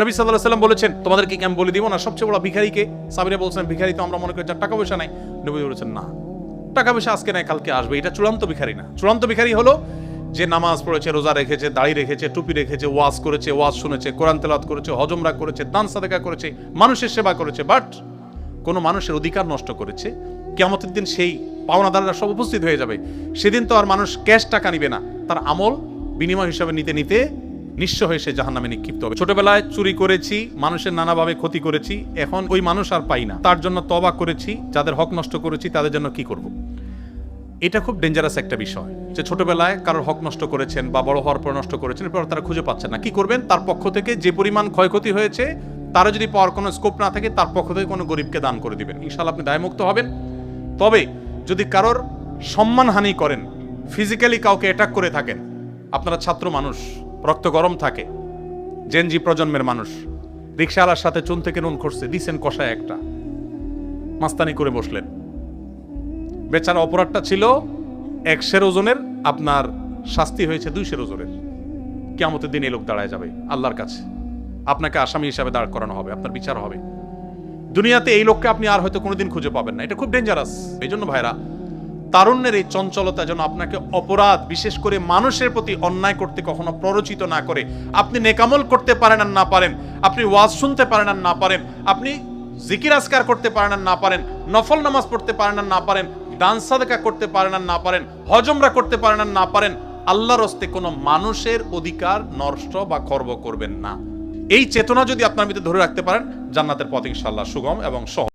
নবী সাল্লাল্লাহু আলাইহি ওয়াসাল্লাম বলেছেন, তোমাদেরকে কি আমি বলে দিব না সবচেয়ে বড় ভিখারিকে? সাহাবীরা বলছেন, ভিখারি তো আমরা মনে করি যার টাকা পয়সা নাই। নবী বলেছেন, না, টাকা পয়সা আজকে নাই কালকে আসবে, এটা চূড়ান্ত ভিখারি না। চূড়ান্ত ভিখারি হলো যে নামাজ পড়েছে, রোজা রেখেছে, দাড়ি রেখেছে, টুপি রেখেছে, ওয়াজ করেছে, ওয়াজ শুনেছে, কোরআন তেলাওয়াত করেছে, হজ উমরা করেছে, দান সাদাকা করেছে, মানুষের সেবা করেছে, বাট কোন মানুষের অধিকার নষ্ট করেছে, কিয়ামতের দিন সেই পাওনাদাররা সব উপস্থিত হয়ে যাবে। সেদিন তো আর মানুষ ক্যাশ টাকা নিবে না, তার আমল বিনিময় হিসাবে নিতে নিতে নিঃস্ব হয়ে সে জাহান্নামে নিক্ষিপ্ত হবে। ছোটবেলায় চুরি করেছি, মানুষের নানাভাবে ক্ষতি করেছি, এখন ওই মানুষ আর পাই না, তার জন্য তওবা করেছি, যাদের হক নষ্ট করেছি তাদের জন্য কি করব? এটা খুব ডেঞ্জারাস একটা বিষয়, যে ছোটবেলায় কারোর হক নষ্ট করেছেন বা বড় হওয়ার পর নষ্ট করেছেন, এরপর তারা খুঁজে পাচ্ছেন না, কি করবেন? তার পক্ষ থেকে যে পরিমাণ ক্ষয়ক্ষতি হয়েছে তারা যদি পাওয়ার কোনো স্কোপ না থাকে, তার পক্ষ থেকে কোনো গরিবকে দান করে দিবেন, ইনশাআল্লাহ আপনি দায়মুক্ত হবেন। তবে যদি কারোর সম্মানহানি করেন, ফিজিক্যালি কাউকে অ্যাটাক করে থাকেন, আপনারা ছাত্র মানুষ, রক্ত গরম থাকে, জেনজি প্রজন্মের মানুষ, রিকশাওয়ালার সাথে চুন থেকে নুন খসছে, দিছেন কষায় একটা, মাস্তানি করে বসলেন, বেচারা অপরাধটা ছিল 100 ওজনের, আপনার শাস্তি হয়েছে 200 ওজনের। কিয়ামতের দিন এই লোক দাঁড়ায় যাবে আল্লাহর কাছে, আপনাকে আসামি হিসাবে দাঁড় করানো হবে, আপনার বিচার হবে। দুনিয়াতে এই লোককে আপনি আর হয়তো কোনোদিন খুঁজে পাবেন না। এটা খুব ডেঞ্জারাস। এই জন্য ভাইরা, তারুণ্যের এই চঞ্চলতা যেন আপনাকে অপরাধ, বিশেষ করে মানুষের প্রতি অন্যায় করতে কখনো প্ররোচিত না করে। আপনি নেকামল করতে পারেন আর না পারেন, আপনি ওয়াজ শুনতে পারেন আর না পারেন, আপনি জিকির আজকার করতে পারেন আর না পারেন, নফল নামাজ পড়তে পারেন আর না পারেন, দান সাদাকা করতে পারেন আর না পারেন, হজ উমরা করতে পারেন আর না পারেন, আল্লাহর হস্তে কোনো মানুষের অধিকার নষ্ট বা খর্ব করবেন না। এই চেতনা যদি আপনার ভিতরে ধরে রাখতে পারেন, জান্নাতের পথ ইনশাআল্লাহ সুগম এবং সহজ।